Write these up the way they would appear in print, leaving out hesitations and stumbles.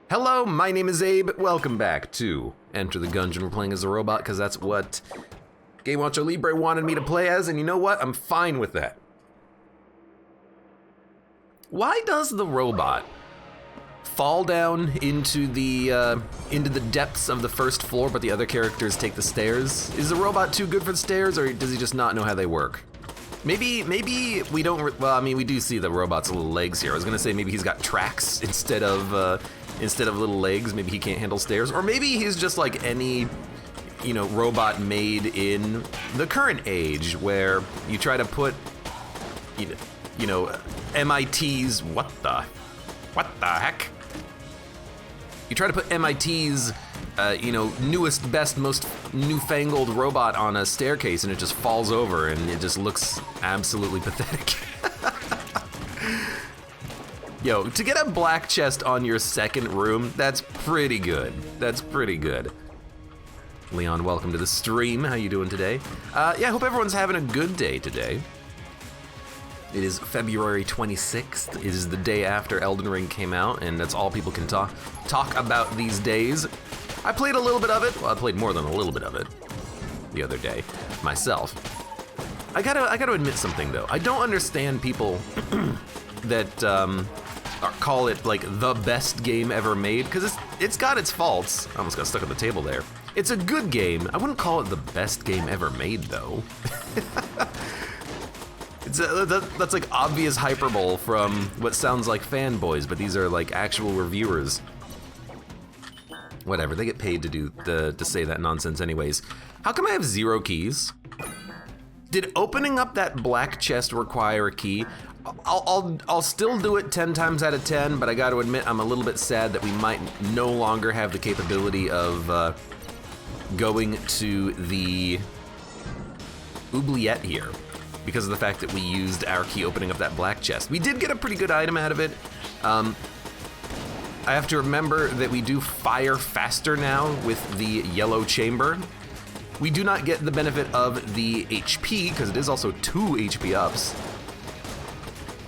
Hello, my name is Abe. Welcome back to Enter the Gungeon. We're playing as a robot because that's what Game Watcher Libre wanted me to play as, and you know what? I'm fine with that. Why does the robot fall down into the depths of the first floor, but the other characters take the stairs? Is the robot too good for the stairs, or does he just not know how they work? Maybe we don't. Well, I mean, we do see the robot's little legs here. I was gonna say maybe he's got tracks instead of little legs. Maybe he can't handle stairs, or maybe he's just like any, robot made in the current age, where you try to put, MIT's what the heck? You try to put MIT's, newest, best, most newfangled robot on a staircase, and it just falls over, and it just looks absolutely pathetic. Yo, to get a black chest on your second room, that's pretty good. That's pretty good. Leon, welcome to the stream. How you doing today? I hope everyone's having a good day today. It is February 26th. It is the day after Elden Ring came out, and that's all people can talk about these days. I played a little bit of it. Well, I played more than a little bit of it the other day myself. I gotta admit something though. I don't understand people that call it like the best game ever made, because it's got its faults. I almost got stuck on the table there. It's a good game. I wouldn't call it the best game ever made though. That's like obvious hyperbole from what sounds like fanboys, but these are like actual reviewers. Whatever, they get paid to say that nonsense anyways. How come I have 0 keys? Did opening up that black chest require a key? I'll still do it 10 times out of 10, but I gotta admit I'm a little bit sad that we might no longer have the capability of going to the oubliette here, because of the fact that we used our key opening up that black chest. We did get a pretty good item out of it. I have to remember that we do fire faster now with the yellow chamber. We do not get the benefit of the HP, because it is also 2 HP ups.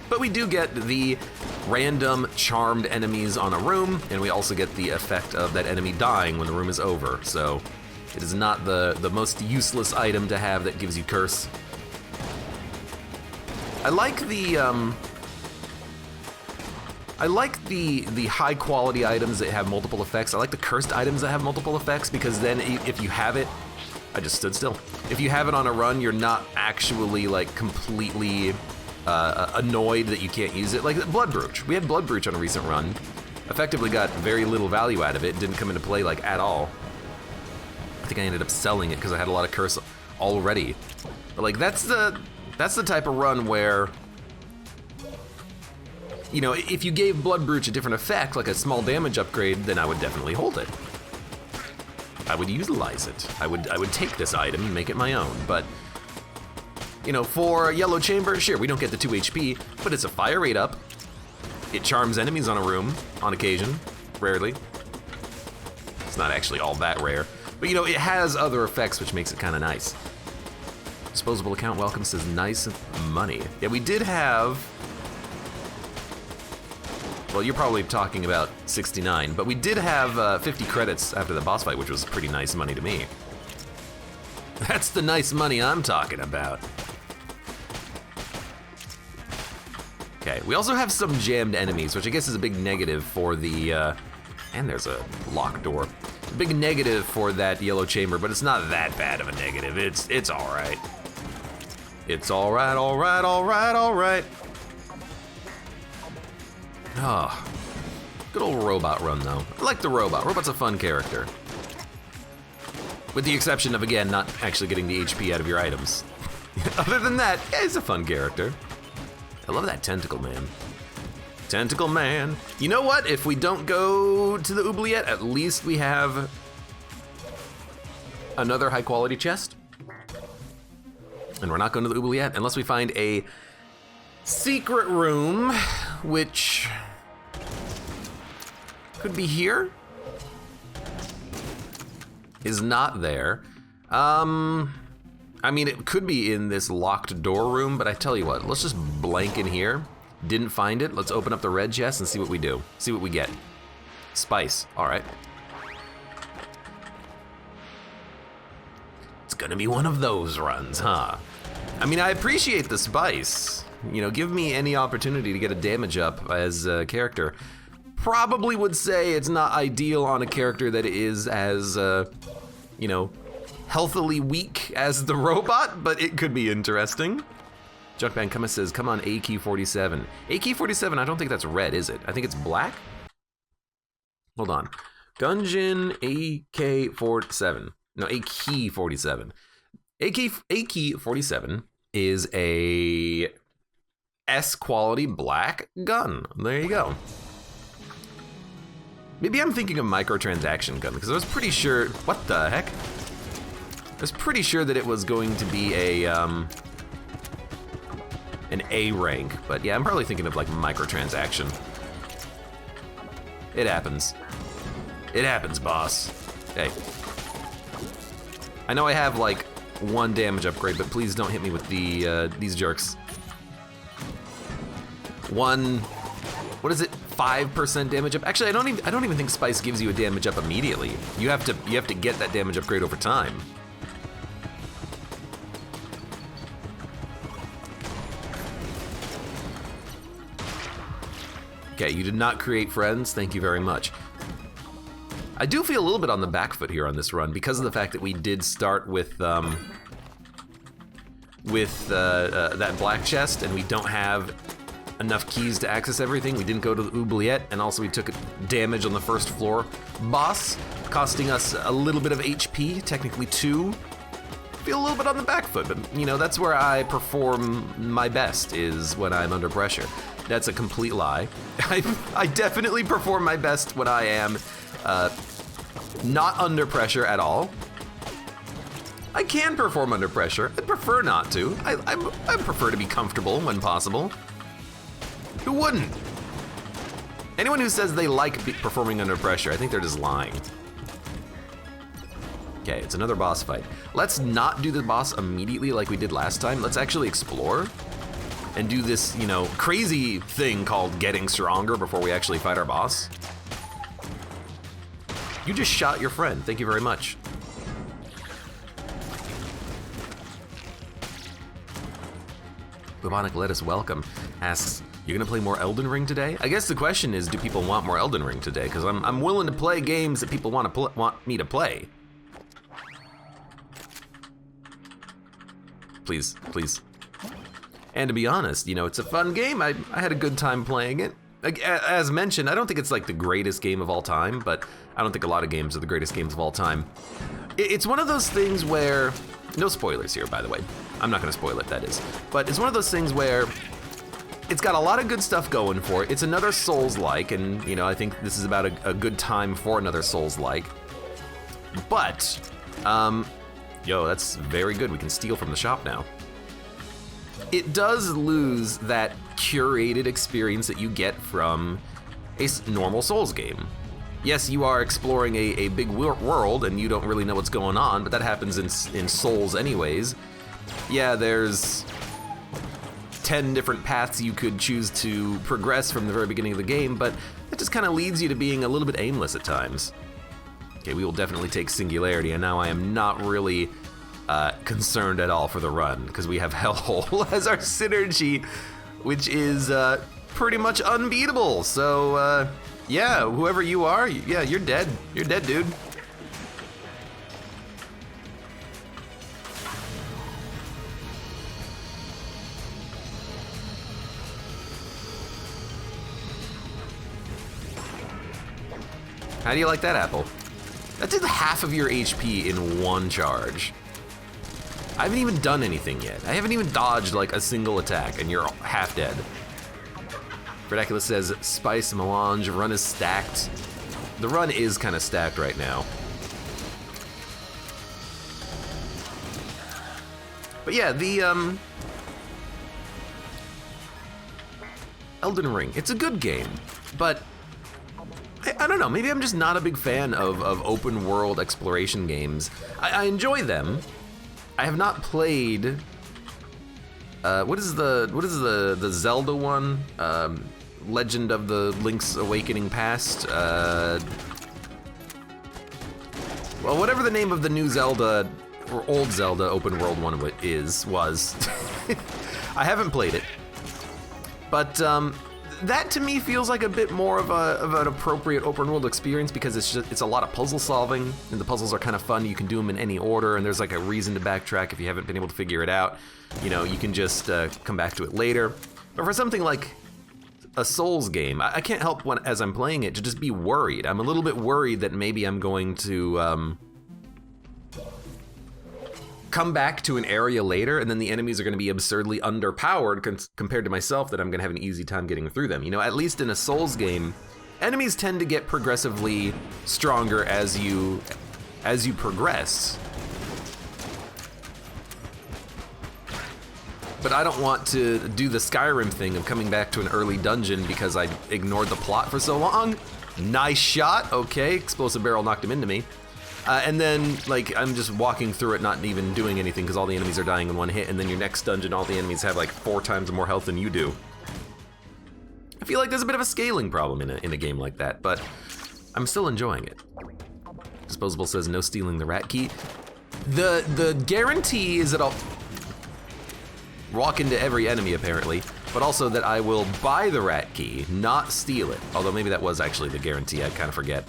But we do get the random charmed enemies on a room, and we also get the effect of that enemy dying when the room is over. So it is not the most useless item to have that gives you curse. I like the high quality items that have multiple effects. I like the cursed items that have multiple effects, because then if you have it, I just stood still. If you have it on a run, you're not actually like completely annoyed that you can't use it. Like Blood Brooch. We had Blood Brooch on a recent run. Effectively got very little value out of it. Didn't come into play like at all. I think I ended up selling it because I had a lot of curse already. But like that's the type of run where, if you gave Blood Brooch a different effect, like a small damage upgrade, then I would definitely hold it. I would utilize it. I would take this item and make it my own. But, for Yellow Chamber, sure, we don't get the 2 HP, but it's a fire rate up. It charms enemies on a room, on occasion, rarely. It's not actually all that rare. But, it has other effects, which makes it kind of nice. Disposable account welcome says nice money. Yeah, we did have, well, you're probably talking about 69, but we did have 50 credits after the boss fight, which was pretty nice money to me. That's the nice money I'm talking about. Okay, we also have some jammed enemies, which I guess is a big negative for the, and there's a locked door. A big negative for that yellow chamber, but it's not that bad of a negative. It's all right. It's all right, all right, all right, all right. Oh, good old robot run though. I like the robot. Robot's a fun character. With the exception of, again, not actually getting the HP out of your items. Other than that, yeah, he's a fun character. I love that tentacle man. Tentacle man. You know what? If we don't go to the oubliette, at least we have another high quality chest. And we're not going to the oubliette unless we find a secret room, which could be here. Is not there. I mean, it could be in this locked door room, but I tell you what, let's just blank in here. Didn't find it. Let's open up the red chest and see what we do. See what we get. Spice, all right. It's gonna be one of those runs, huh? I mean, I appreciate the spice. You know, give me any opportunity to get a damage up as a character. Probably would say it's not ideal on a character that is as, you know, healthily weak as the robot, but it could be interesting. Junkman Kuma says, come on, AK-47. AK-47, I don't think that's red, is it? I think it's black? Hold on. Gungeon AK-47. No, AK-47. AK-47 is a S-quality black gun. There you go. Maybe I'm thinking of microtransaction gun, because I was pretty sure, what the heck? I was pretty sure that it was going to be an A rank, but yeah, I'm probably thinking of like microtransaction. It happens. It happens, boss. Hey. I know I have like 1 damage upgrade, but please don't hit me with the these jerks. What is it? 5% damage up. Actually, I don't even think Spice gives you a damage up immediately. You have to get that damage upgrade over time. Okay, you did not create friends. Thank you very much. I do feel a little bit on the back foot here on this run because of the fact that we did start with that black chest, and we don't have enough keys to access everything. We didn't go to the oubliette, and also we took damage on the first floor boss, costing us a little bit of HP, technically 2. Feel a little bit on the back foot, but you know, that's where I perform my best, is when I'm under pressure. That's a complete lie. I definitely perform my best when I am not under pressure at all. I can perform under pressure. I prefer not to. I prefer to be comfortable when possible. Who wouldn't? Anyone who says they like performing under pressure, I think they're just lying. Okay, it's another boss fight. Let's not do the boss immediately like we did last time. Let's actually explore and do this, you know, crazy thing called getting stronger before we actually fight our boss. You just shot your friend. Thank you very much. Bubonic Lettuce Welcome asks, you're gonna play more Elden Ring today? I guess the question is, do people want more Elden Ring today? Because I'm willing to play games that people want me to play. Please, please. And to be honest, you know, it's a fun game. I had a good time playing it. As mentioned, I don't think it's like the greatest game of all time, but I don't think a lot of games are the greatest games of all time. It's one of those things where, no spoilers here, by the way. I'm not gonna spoil it, that is. But it's one of those things where it's got a lot of good stuff going for it. It's another Souls-like, and you know, I think this is about a good time for another Souls-like. But, yo, that's very good. We can steal from the shop now. It does lose that curated experience that you get from a normal Souls game. Yes, you are exploring a big world and you don't really know what's going on, but that happens in Souls anyways. Yeah, there's 10 different paths you could choose to progress from the very beginning of the game, but it just kind of leads you to being a little bit aimless at times. Okay, we will definitely take Singularity, and now I am not really concerned at all for the run, because we have Hellhole as our synergy, which is pretty much unbeatable. So, yeah, whoever you are, yeah, you're dead. You're dead, dude. How do you like that, apple? That did half of your HP in one charge. I haven't even done anything yet. I haven't even dodged like a single attack, and you're half dead. Vernaculus says, Spice Melange, run is stacked. The run is kind of stacked right now. But yeah, the Elden Ring, it's a good game, but I don't know, maybe I'm just not a big fan of open world exploration games. I enjoy them. I have not played, what is the Zelda one? Legend of the Link's Awakening past. Well, whatever the name of the new Zelda, or old Zelda open world one was. I haven't played it. But that to me feels like a bit more of an appropriate open world experience because it's a lot of puzzle solving, and the puzzles are kind of fun. You can do them in any order, and there's like a reason to backtrack if you haven't been able to figure it out. You know, you can just come back to it later. But for something like a Souls game, I can't help as I'm playing it to just be worried. I'm a little bit worried that maybe I'm going to come back to an area later, and then the enemies are going to be absurdly underpowered compared to myself, that I'm going to have an easy time getting through them. You know, at least in a Souls game, enemies tend to get progressively stronger as you progress. But I don't want to do the Skyrim thing of coming back to an early dungeon because I ignored the plot for so long. Nice shot, okay, explosive barrel knocked him into me. And then, like, I'm just walking through it, not even doing anything because all the enemies are dying in one hit, and then your next dungeon, all the enemies have like 4 times more health than you do. I feel like there's a bit of a scaling problem in a game like that, but I'm still enjoying it. Disposable says no stealing the rat key. The guarantee is that I'll walk into every enemy apparently, but also that I will buy the rat key, not steal it. Although maybe that was actually the guarantee, I kind of forget.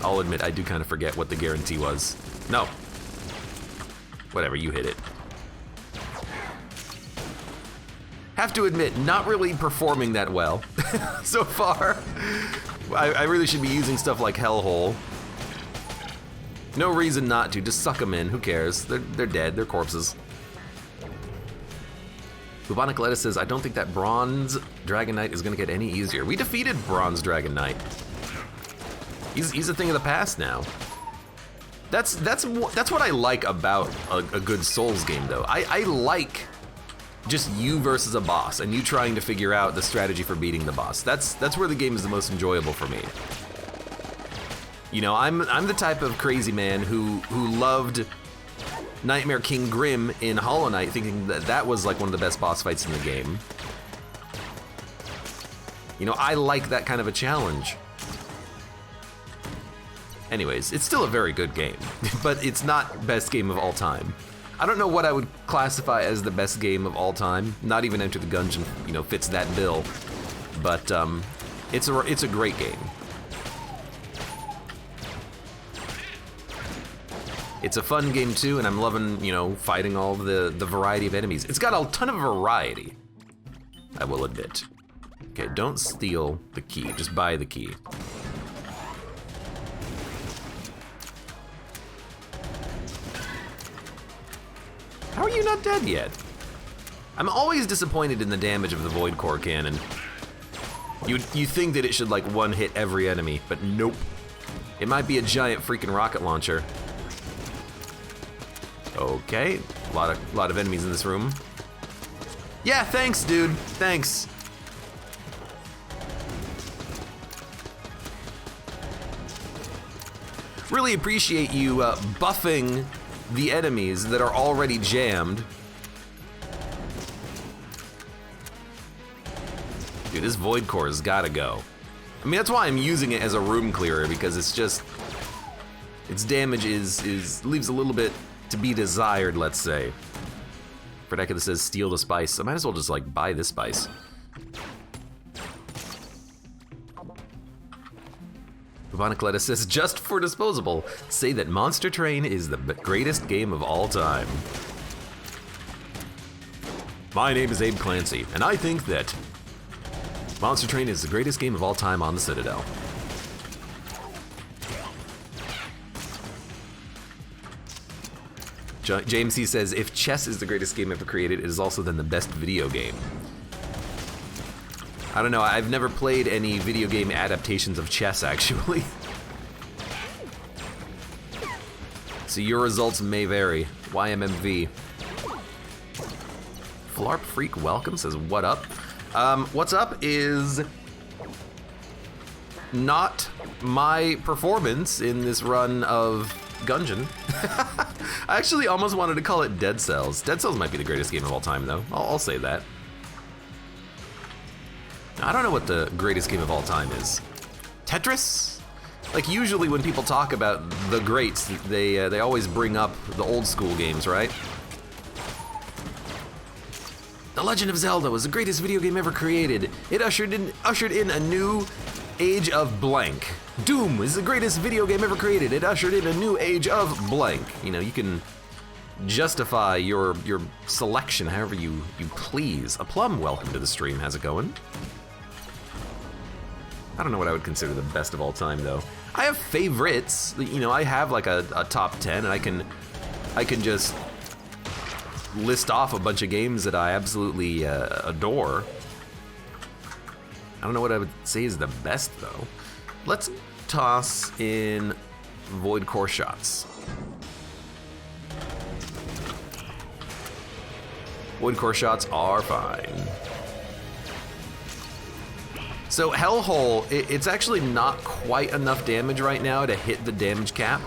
I'll admit, I do kind of forget what the guarantee was. No. Whatever, you hit it. Have to admit, not really performing that well so far. I really should be using stuff like Hellhole. No reason not to, just suck them in, who cares? They're dead, they're corpses. Bubonic Lettuce says, I don't think that Bronze Dragon Knight is gonna get any easier. We defeated Bronze Dragon Knight. He's a thing of the past now. That's what I like about a good Souls game, though. I like just you versus a boss, and you trying to figure out the strategy for beating the boss. That's where the game is the most enjoyable for me. You know, I'm the type of crazy man who loved Nightmare King Grim in Hollow Knight, thinking that was like one of the best boss fights in the game. You know, I like that kind of a challenge. Anyways, it's still a very good game, but it's not best game of all time. I don't know what I would classify as the best game of all time. Not even Enter the Gungeon, you know, fits that bill. But it's a great game. It's a fun game too, and I'm loving, you know, fighting all of the variety of enemies. It's got a ton of variety, I will admit. Okay, don't steal the key, just buy the key. How are you not dead yet? I'm always disappointed in the damage of the Void Core Cannon. You think that it should like one hit every enemy, but nope. It might be a giant freaking rocket launcher. Okay, a lot of enemies in this room. Yeah, thanks, dude. Thanks. Really appreciate you buffing the enemies that are already jammed. Dude, this Void Core has gotta go. I mean, that's why I'm using it as a room clearer, because it's just, its damage leaves a little bit to be desired, let's say. Predeka that says steal the spice. I might as well just like buy this spice. Bubonic Lettuce says, just for disposable, say that Monster Train is the greatest game of all time. My name is Abe Clancy, and I think that Monster Train is the greatest game of all time on the Citadel. James C says, if chess is the greatest game ever created, it is also then the best video game. I don't know, I've never played any video game adaptations of chess, actually. So your results may vary. YMMV. Flarp Freak Welcome says, what up? What's up is not my performance in this run of Gungeon. I actually almost wanted to call it Dead Cells. Dead Cells might be the greatest game of all time, though. I'll say that. I don't know what the greatest game of all time is. Tetris? Like, usually when people talk about the greats, they always bring up the old school games, right? The Legend of Zelda was the greatest video game ever created. It ushered in a new age of blank. Doom is the greatest video game ever created. It ushered in a new age of blank. You know, you can justify your selection however you please. A Plum, welcome to the stream. How's it going? I don't know what I would consider the best of all time, though. I have favorites. You know, I have like a top 10, and I can just list off a bunch of games that I absolutely adore. I don't know what I would say is the best, though. Let's toss in Void Core Shots. Void Core Shots are fine. So Hellhole, it's actually not quite enough damage right now to hit the damage cap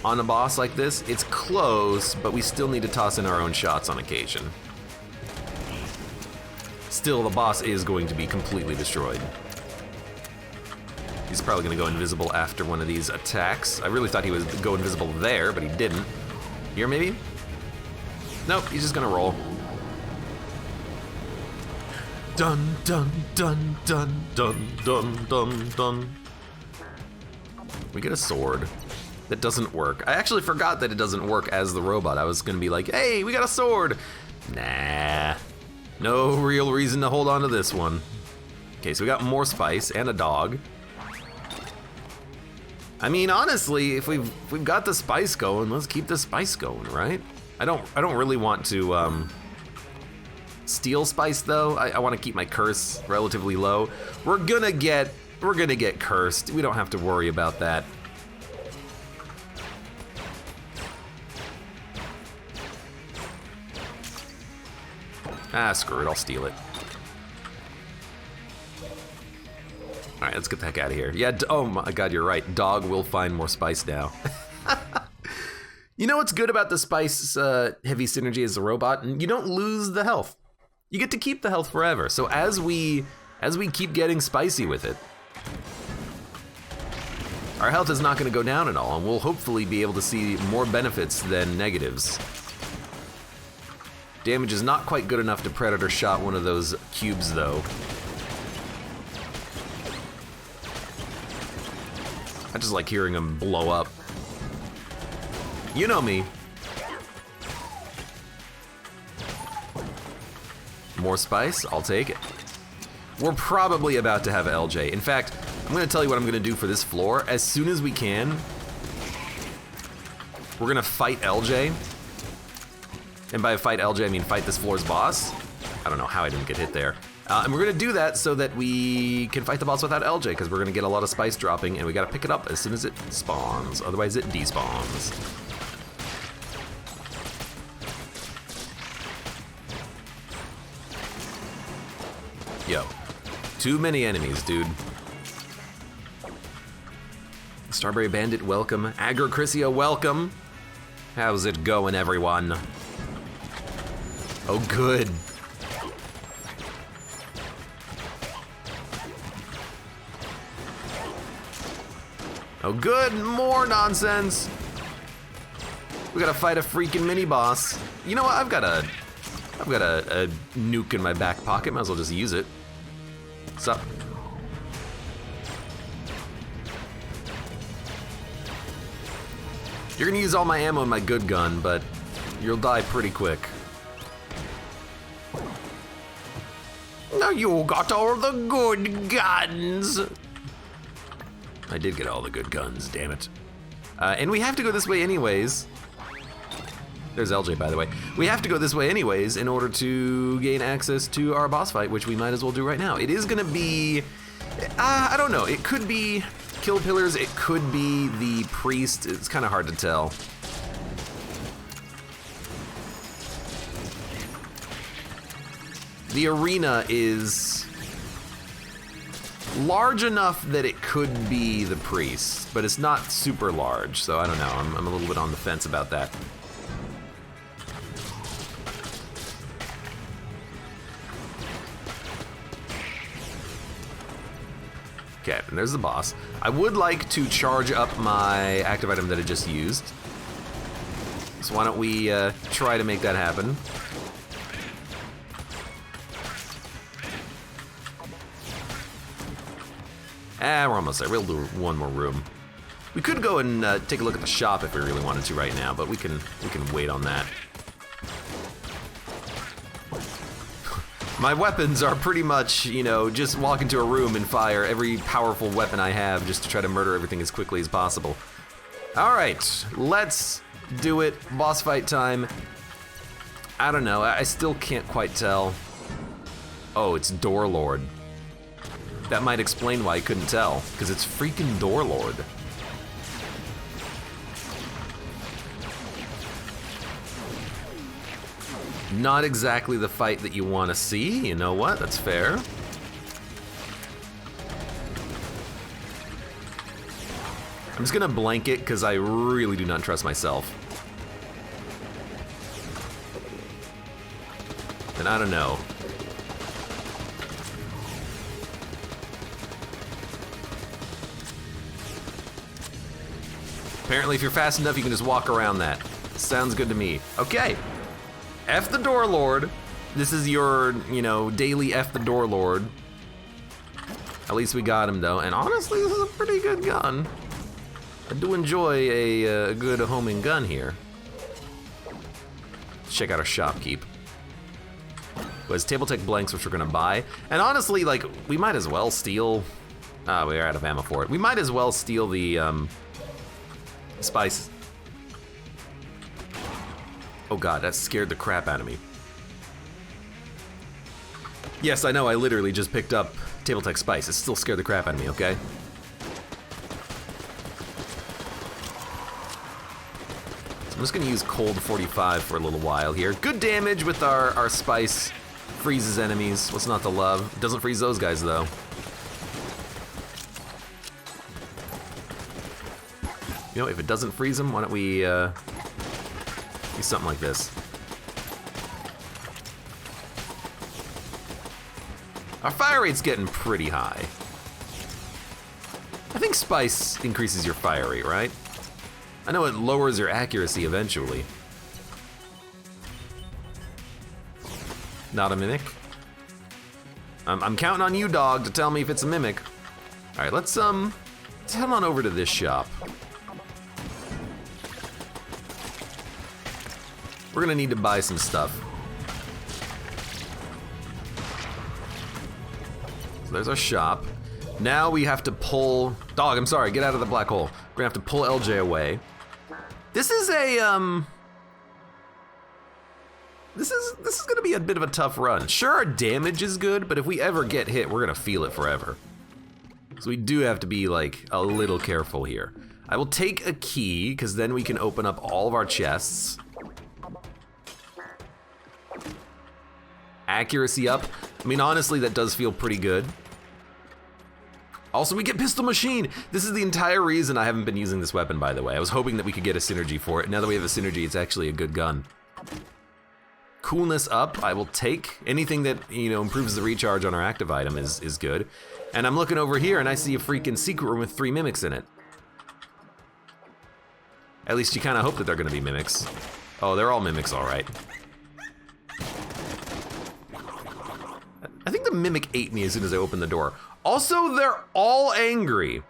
on a boss like this. It's close, but we still need to toss in our own shots on occasion. Still, the boss is going to be completely destroyed. He's probably gonna go invisible after one of these attacks. I really thought he would go invisible there, but he didn't. Here, maybe? Nope, he's just gonna roll. Dun, dun, dun, dun, dun, dun, dun, dun. We get a sword. That doesn't work. I actually forgot that it doesn't work as the robot. I was gonna be like, hey, we got a sword. Nah, no real reason to hold on to this one. Okay, so we got more spice and a dog. I mean, honestly, if we've got the spice going, let's keep the spice going, right? I don't really want to steal spice though. I want to keep my curse relatively low. We're gonna get cursed. We don't have to worry about that. Ah, screw it, I'll steal it. All right, let's get the heck out of here. Yeah, oh my God, you're right. Dog will find more spice now. You know what's good about the spice heavy synergy as a robot? You don't lose the health. You get to keep the health forever. So as we keep getting spicy with it, our health is not gonna go down at all, and we'll hopefully be able to see more benefits than negatives. Damage is not quite good enough to Predator shot one of those cubes though. I just like hearing them blow up. You know me. More spice, I'll take it. We're probably about to have LJ. In fact, I'm gonna tell you what I'm gonna do for this floor. As soon as we can, we're gonna fight LJ. And by fight LJ, I mean fight this floor's boss. I don't know how I didn't get hit there. And we're gonna do that so that we can fight the boss without LJ, because we're gonna get a lot of spice dropping, and we gotta pick it up as soon as it spawns. Otherwise it despawns. Yo, too many enemies, dude. Starberry Bandit, welcome. Agrocrissia, welcome. How's it going, everyone? Oh, good. Oh, good, more nonsense. We gotta fight a freaking mini boss. You know what? I've got a nuke in my back pocket. Might as well just use it. What's up? You're gonna use all my ammo in my good gun, but you'll die pretty quick. Now you got all the good guns. I did get all the good guns, damn it. And we have to go this way anyways. There's LJ, by the way. We have to go this way anyways in order to gain access to our boss fight, which we might as well do right now. It is gonna be, I don't know, it could be Kill Pillars, it could be the Priest, it's kind of hard to tell. The arena is large enough that it could be the Priest, but it's not super large, so I don't know, I'm a little bit on the fence about that. Okay, and there's the boss. I would like to charge up my active item that I just used. So why don't we try to make that happen? We're almost there. We'll do one more room. We could go and take a look at the shop if we really wanted to right now, but we can wait on that. My weapons are pretty much, you know, just walk into a room and fire every powerful weapon I have just to try to murder everything as quickly as possible. All right, let's do it. Boss fight time. I don't know, I still can't quite tell. Oh, it's Door Lord. That might explain why I couldn't tell, because it's freaking Door Lord. Not exactly the fight that you want to see. You know what? That's fair. I'm just gonna blanket because I really do not trust myself. And I don't know. Apparently, if you're fast enough, you can just walk around that. Sounds good to me. Okay. F the Door Lord. This is your, you know, daily F the Door Lord. At least we got him though, and honestly, this is a pretty good gun. I do enjoy a good homing gun here. Let's check out our shopkeep. Was Table Tech blanks, which we're gonna buy, and honestly, like, we might as well steal. We're out of ammo for it. We might as well steal the spice. Oh god, that scared the crap out of me. Yes, I know, I literally just picked up Table Tech Spice. It still scared the crap out of me, okay? So I'm just gonna use Cold 45 for a little while here. Good damage with our Spice. Freezes enemies, what's not to love? Doesn't freeze those guys though. You know, if it doesn't freeze them, why don't we do something like this. Our fire rate's getting pretty high. I think Spice increases your fire rate, right? I know it lowers your accuracy eventually. Not a mimic? I'm counting on you, dog, to tell me if it's a mimic. All right, let's head on over to this shop. We're gonna need to buy some stuff. So there's our shop. Now we have to pull, dog, I'm sorry, get out of the black hole. We're gonna have to pull LJ away. This is a, this is gonna be a bit of a tough run. Sure, our damage is good, but if we ever get hit, we're gonna feel it forever. So we do have to be like a little careful here. I will take a key, because then we can open up all of our chests. Accuracy up. I mean, honestly, that does feel pretty good. Also, we get Pistol Machine. This is the entire reason I haven't been using this weapon, by the way. I was hoping that we could get a synergy for it. Now that we have a synergy, it's actually a good gun. Coolness up, I will take. Anything that, you know, improves the recharge on our active item is good. And I'm looking over here and I see a freaking secret room with 3 mimics in it. At least you kind of hope that they're gonna be mimics. Oh, they're all mimics, all right. I think the mimic ate me as soon as I opened the door. Also, they're all angry.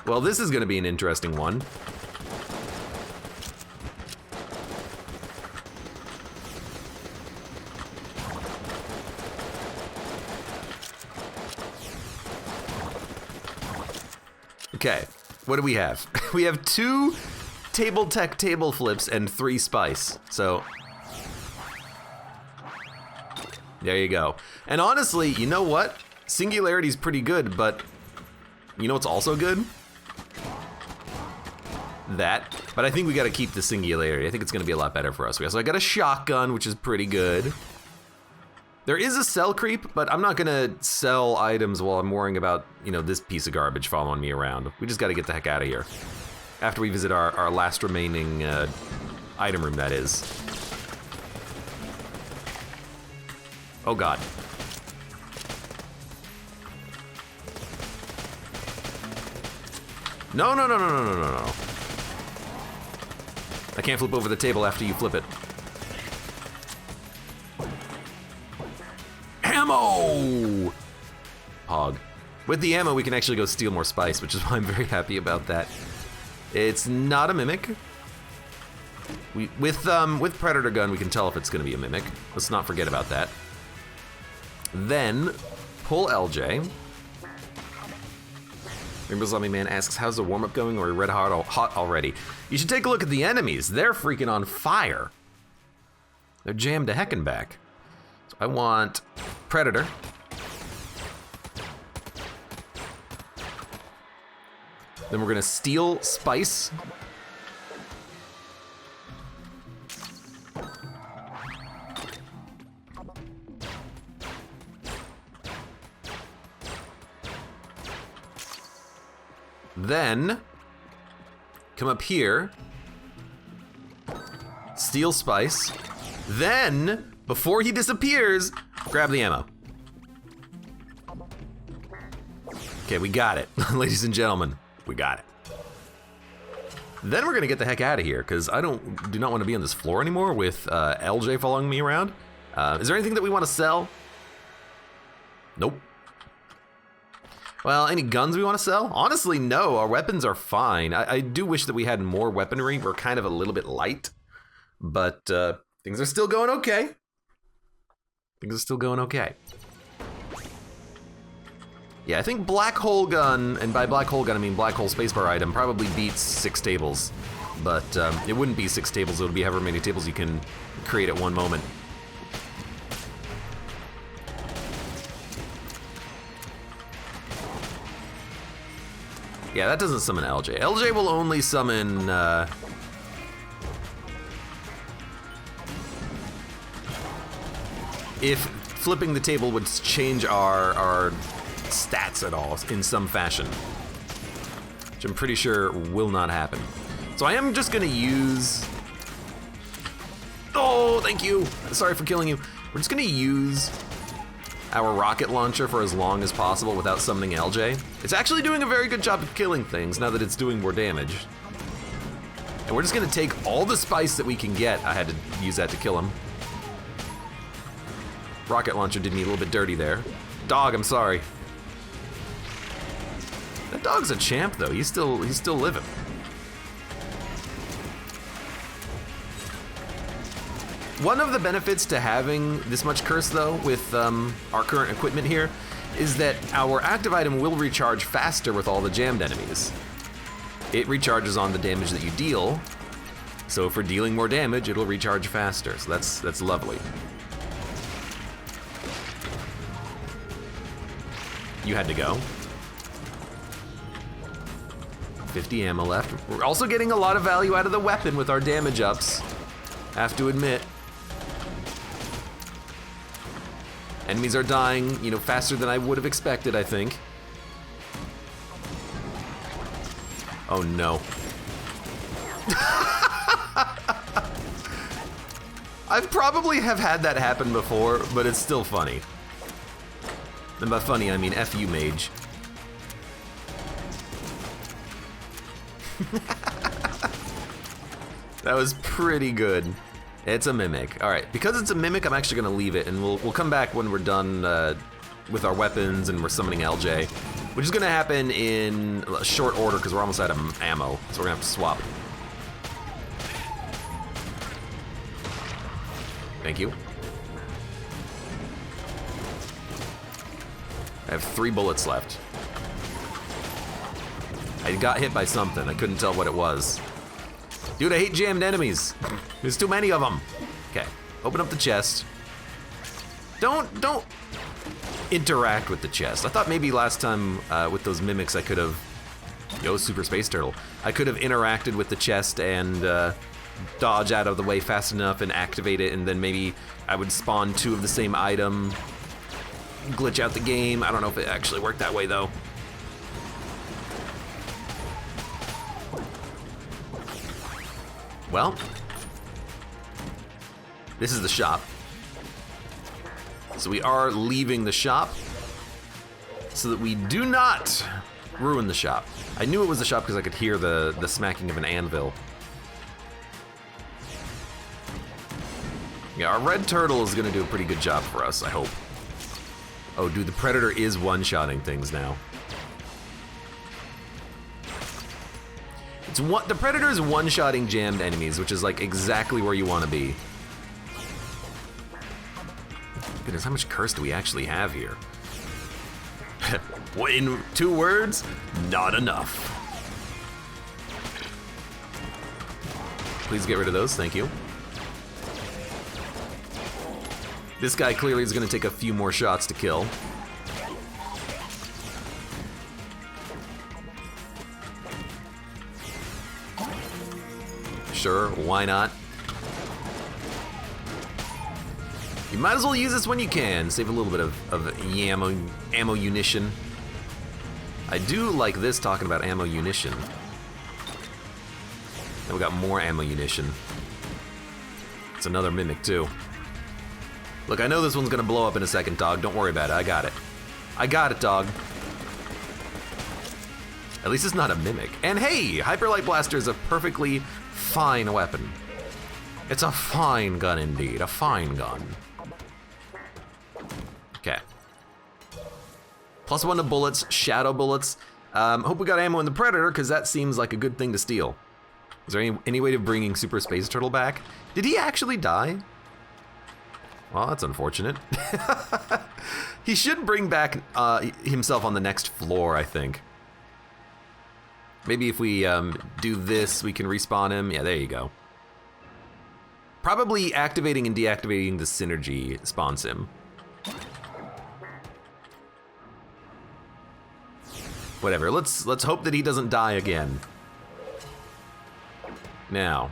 Well, this is gonna be an interesting one. Okay, what do we have? We have 2 Table Tech table flips and 3 spice, so there you go. And honestly, you know what? Singularity's pretty good, but you know what's also good? That. But I think we gotta keep the Singularity. I think it's gonna be a lot better for us. So I got a shotgun, which is pretty good. There is a sell creep, but I'm not gonna sell items while I'm worrying about, you know, this piece of garbage following me around. We just gotta get the heck out of here. After we visit our last remaining item room, that is. Oh god. No, no, no, no, no, no, no, no. I can't flip over the table after you flip it. Ammo! Hog. With the ammo, we can actually go steal more spice, which is why I'm very happy about that. It's not a mimic. With Predator Gun, we can tell if it's gonna be a mimic. Let's not forget about that. Then, pull LJ. Rainbow Zombie Man asks, how's the warm-up going, or red hot already? You should take a look at the enemies. They're freaking on fire. They're jammed to heckin' back. So I want Predator. Then we're gonna steal spice. Then, come up here, steal spice, then, before he disappears, grab the ammo. Okay, we got it. Ladies and gentlemen, we got it. Then we're gonna get the heck out of here, because I do not want to be on this floor anymore with LJ following me around. Is there anything that we want to sell? Nope. Well, any guns we want to sell? Honestly, no, our weapons are fine. I do wish that we had more weaponry. We're kind of a little bit light, but things are still going okay. Things are still going okay. Yeah, I think Black Hole Gun, and by Black Hole Gun I mean Black Hole Spacebar item, probably beats 6 tables. But it wouldn't be 6 tables, it would be however many tables you can create at one moment. Yeah, that doesn't summon LJ. LJ will only summon, if flipping the table would change our stats at all in some fashion, which I'm pretty sure will not happen. So I am just gonna use, oh, thank you. Sorry for killing you. We're just gonna use our rocket launcher for as long as possible without summoning LJ. It's actually doing a very good job of killing things now that it's doing more damage. And we're just gonna take all the spice that we can get. I had to use that to kill him. Rocket launcher did me a little bit dirty there. Dog, I'm sorry. That dog's a champ though, he's still living. One of the benefits to having this much curse though with our current equipment here is that our active item will recharge faster with all the jammed enemies. It recharges on the damage that you deal, so if we're dealing more damage, it'll recharge faster, so that's lovely. You had to go. 50 ammo left. We're also getting a lot of value out of the weapon with our damage ups, have to admit. Enemies are dying, you know, faster than I would have expected, I think. Oh no. I probably have had that happen before, but it's still funny. And by funny, I mean F you, mage. That was pretty good. It's a mimic. All right, because it's a mimic, I'm actually gonna leave it, and we'll come back when we're done with our weapons and we're summoning LJ, which is gonna happen in short order because we're almost out of ammo, so we're gonna have to swap. Thank you. I have 3 bullets left. I got hit by something. I couldn't tell what it was. Dude, I hate jammed enemies. There's too many of them. Okay, open up the chest. Don't interact with the chest. I thought maybe last time with those mimics I could have, yo, Super Space Turtle, I could have interacted with the chest and dodge out of the way fast enough and activate it, and then maybe I would spawn 2 of the same item, glitch out the game. I don't know if it actually worked that way though. Well, this is the shop. So we are leaving the shop. so that we do not ruin the shop. I knew it was the shop because I could hear the smacking of an anvil. Yeah, our red turtle is gonna do a pretty good job for us, I hope. Oh, dude, the predator is one-shotting things now. The predator is one-shotting jammed enemies, which is like exactly where you want to be. Goodness, how much curse do we actually have here? In 2 words, not enough. Please get rid of those, thank you. This guy clearly is going to take a few more shots to kill. Sure, why not? You might as well use this when you can. Save a little bit of ammo munition. I do like this talking about ammo munition. And we got more ammo munition. It's another mimic too. Look, I know this one's gonna blow up in a second, dog. Don't worry about it. I got it. I got it, dog. At least it's not a mimic. And hey, Hyperlight Blaster is a perfectly fine weapon. It's a fine gun indeed. A fine gun. Okay. +1 to bullets, shadow bullets. Hope we got ammo in the Predator, because that seems like a good thing to steal. Is there any way of bringing Super Space Turtle back? Did he actually die? Well, that's unfortunate. He should bring back himself on the next floor, I think. Maybe if we do this, we can respawn him. Yeah, there you go. Probably activating and deactivating the synergy spawns him. Whatever, let's hope that he doesn't die again. Now.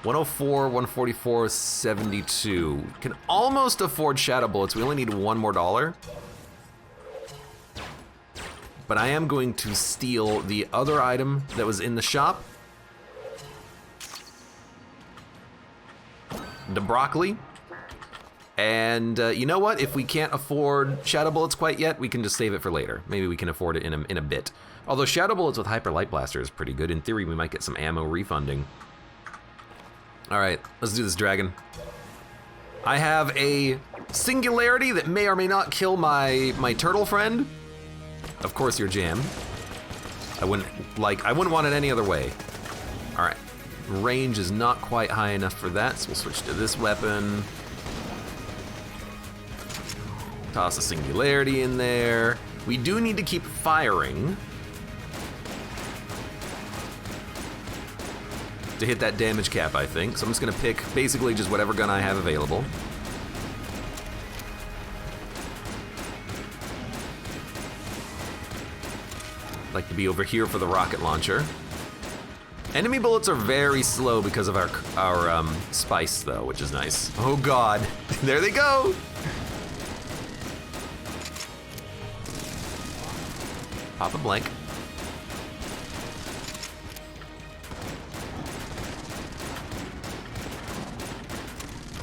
104, 144, 72. Can almost afford shadow bullets. We only need $1 more. But I am going to steal the other item that was in the shop. The broccoli. And you know what? If we can't afford shadow bullets quite yet, we can just save it for later. Maybe we can afford it in a bit. Although shadow bullets with Hyper Light Blaster is pretty good. In theory, we might get some ammo refunding. All right, let's do this, dragon. I have a singularity that may or may not kill my turtle friend. Of course, you're jammed. I wouldn't want it any other way. All right, range is not quite high enough for that, so we'll switch to this weapon. Toss a singularity in there. We do need to keep firing to hit that damage cap, I think. So I'm just gonna pick basically just whatever gun I have available. Like to be over here for the rocket launcher. Enemy bullets are very slow because of our spice though, which is nice. Oh God, there they go. Pop a blank.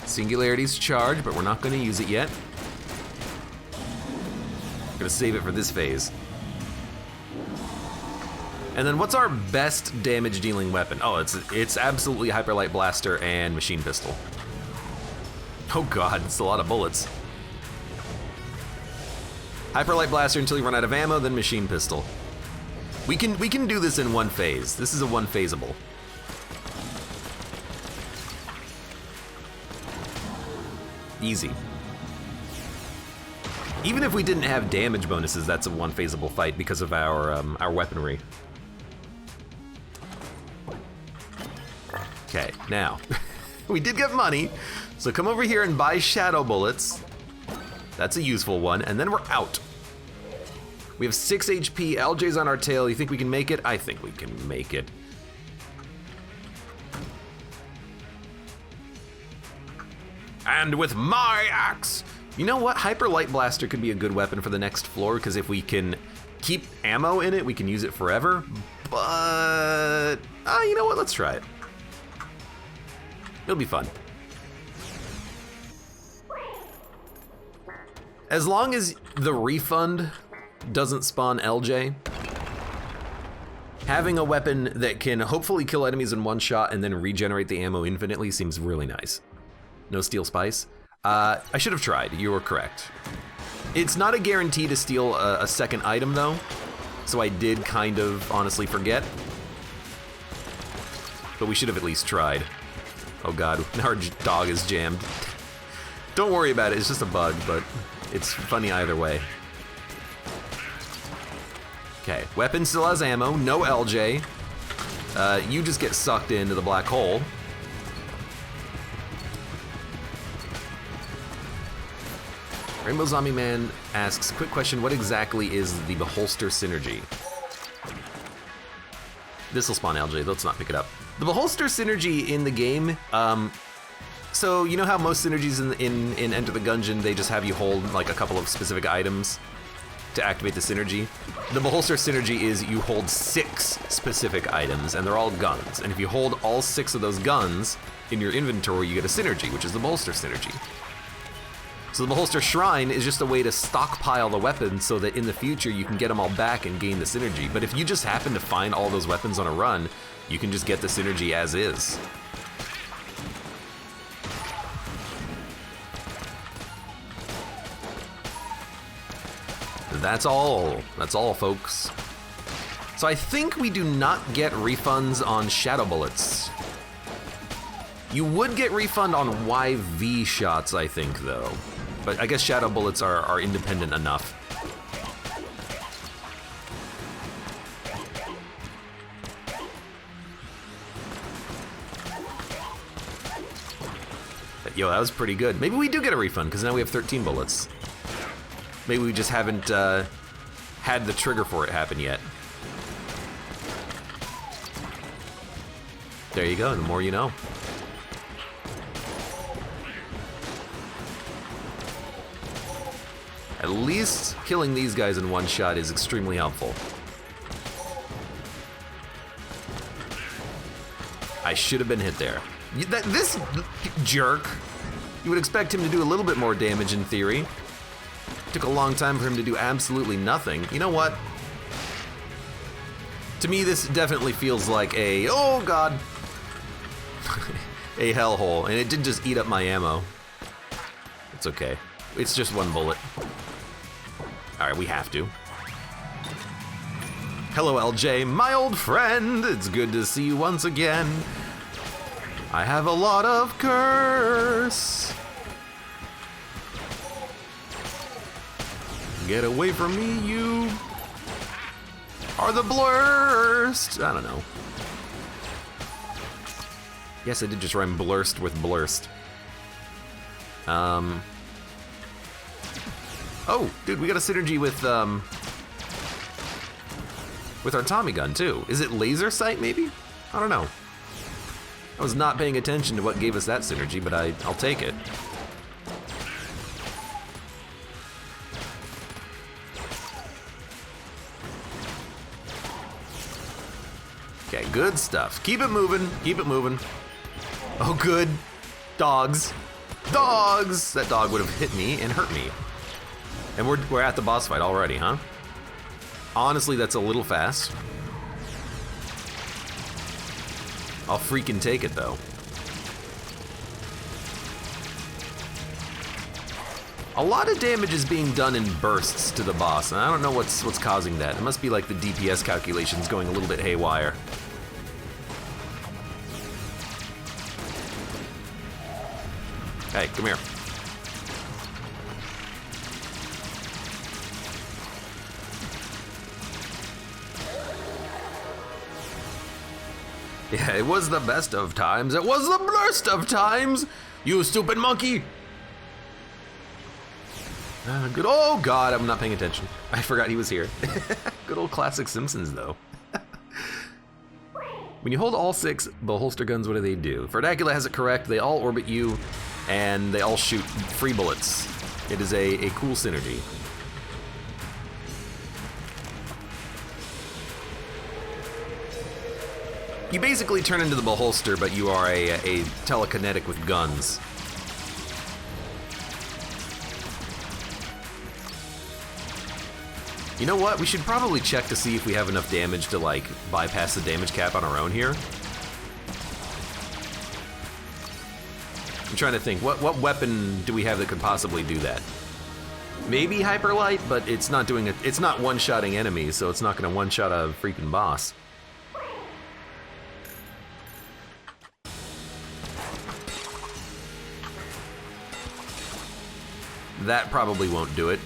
Singularity's charged, but we're not gonna use it yet. We're gonna save it for this phase. And then what's our best damage dealing weapon? Oh, it's absolutely Hyper Light Blaster and Machine Pistol. Oh God, it's a lot of bullets. Hyper Light Blaster until you run out of ammo, then Machine Pistol. We can do this in one phase. This is a one phaseable. Easy. Even if we didn't have damage bonuses, that's a one phaseable fight because of our weaponry. Okay, now we did get money, so come over here and buy shadow bullets. That's a useful one, and then we're out. We have 6 HP, LJ's on our tail. You think we can make it? I think we can make it. And with my axe! You know what? Hyper Light Blaster could be a good weapon for the next floor, because if we can keep ammo in it, we can use it forever. But, you know what? Let's try it. It'll be fun. As long as the refund doesn't spawn LJ, having a weapon that can hopefully kill enemies in one shot and then regenerate the ammo infinitely seems really nice. No steel spice. I should have tried, you were correct. It's not a guarantee to steal a second item though, so I did kind of honestly forget. But we should have at least tried. Oh god, our dog is jammed. Don't worry about it, it's just a bug, but it's funny either way. Okay, weapon still has ammo, no LJ. You just get sucked into the black hole. Rainbow Zombie Man asks, quick question, what exactly is the Beholster Synergy? This'll spawn LJ, let's not pick it up. The Beholster Synergy in the game, so you know how most synergies in Enter the Gungeon, they just have you hold like a couple of specific items to activate the synergy? The Beholster Synergy is you hold 6 specific items, and they're all guns. And if you hold all 6 of those guns in your inventory, you get a synergy, which is the Beholster Synergy. So the Beholster Shrine is just a way to stockpile the weapons so that in the future you can get them all back and gain the synergy. But if you just happen to find all those weapons on a run, you can just get the synergy as is. That's all, folks. So I think we do not get refunds on Shadow Bullets. You would get refund on YV shots, I think, though. But I guess Shadow Bullets are independent enough. But, yo, that was pretty good. Maybe we do get a refund, because now we have 13 bullets. Maybe we just haven't had the trigger for it happen yet. There you go, the more you know. At least killing these guys in one shot is extremely helpful. I should have been hit there. This jerk, you would expect him to do a little bit more damage in theory. Took a long time for him to do absolutely nothing. You know what? To me, this definitely feels like a, oh god, a hellhole, and it did just eat up my ammo. It's okay. It's just one bullet. All right, we have to. Hello, LJ, my old friend. It's good to see you once again. I have a lot of curse. Get away from me, you are the blurst. I don't know. Yes, I did just rhyme blurst with blurst. Oh, dude, we got a synergy with our Tommy gun too. Is it laser sight maybe? I don't know. I was not paying attention to what gave us that synergy, but I'll take it. Okay, good stuff. Keep it moving, keep it moving. Oh, good. Dogs. Dogs! That dog would have hit me and hurt me. And we're at the boss fight already, huh? Honestly, that's a little fast. I'll freaking take it, though. A lot of damage is being done in bursts to the boss, and I don't know what's causing that. It must be like the DPS calculations going a little bit haywire. Hey, come here. Yeah, it was the best of times. It was the worst of times. You stupid monkey. Good. Oh God, I'm not paying attention. I forgot he was here. Good old classic Simpsons, though. When you hold all 6 Beholster guns, what do? Verdacula has it correct. They all orbit you, and they all shoot free bullets. It is a cool synergy. You basically turn into the Beholster, but you are a telekinetic with guns. You know what? We should probably check to see if we have enough damage to, like, bypass the damage cap on our own here. I'm trying to think, what weapon do we have that could possibly do that? Maybe Hyperlight, but it's not doing it. It's not one-shotting enemies, so it's not going to one-shot a freaking boss. That probably won't do it.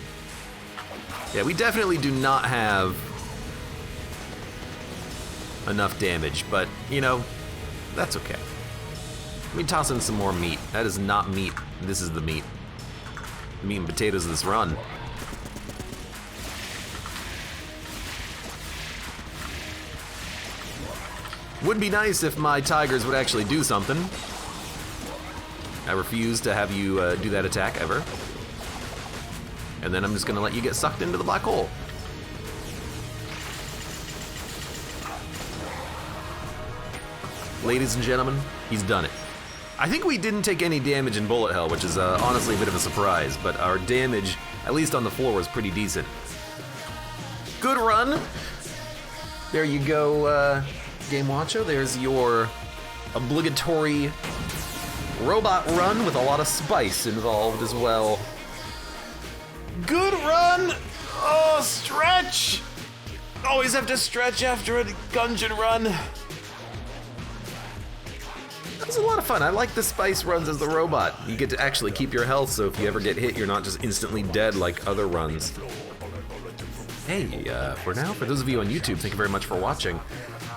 Yeah, we definitely do not have enough damage, but, you know, that's okay. Let me toss in some more meat. That is not meat. This is the meat. The meat and potatoes of this run. Would be nice if my tigers would actually do something. I refuse to have you do that attack ever. And then I'm just gonna let you get sucked into the black hole. Ladies and gentlemen, he's done it. I think we didn't take any damage in bullet hell, which is honestly a bit of a surprise, but our damage, at least on the floor, was pretty decent. Good run. There you go, Game Watcho. There's your obligatory robot run with a lot of spice involved as well. Good run! Oh, stretch! Always have to stretch after a gungeon run. That was a lot of fun. I like the spice runs as the robot. You get to actually keep your health, so if you ever get hit, you're not just instantly dead like other runs. Hey, for now, for those of you on YouTube, thank you very much for watching.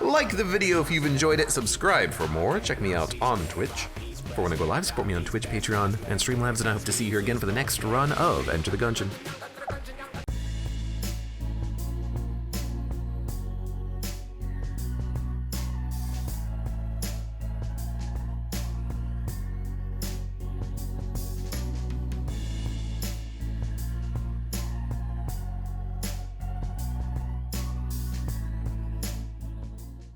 Like the video if you've enjoyed it, subscribe for more, check me out on Twitch. For when I go live, support me on Twitch, Patreon, and Streamlabs, and I hope to see you here again for the next run of Enter the Gungeon.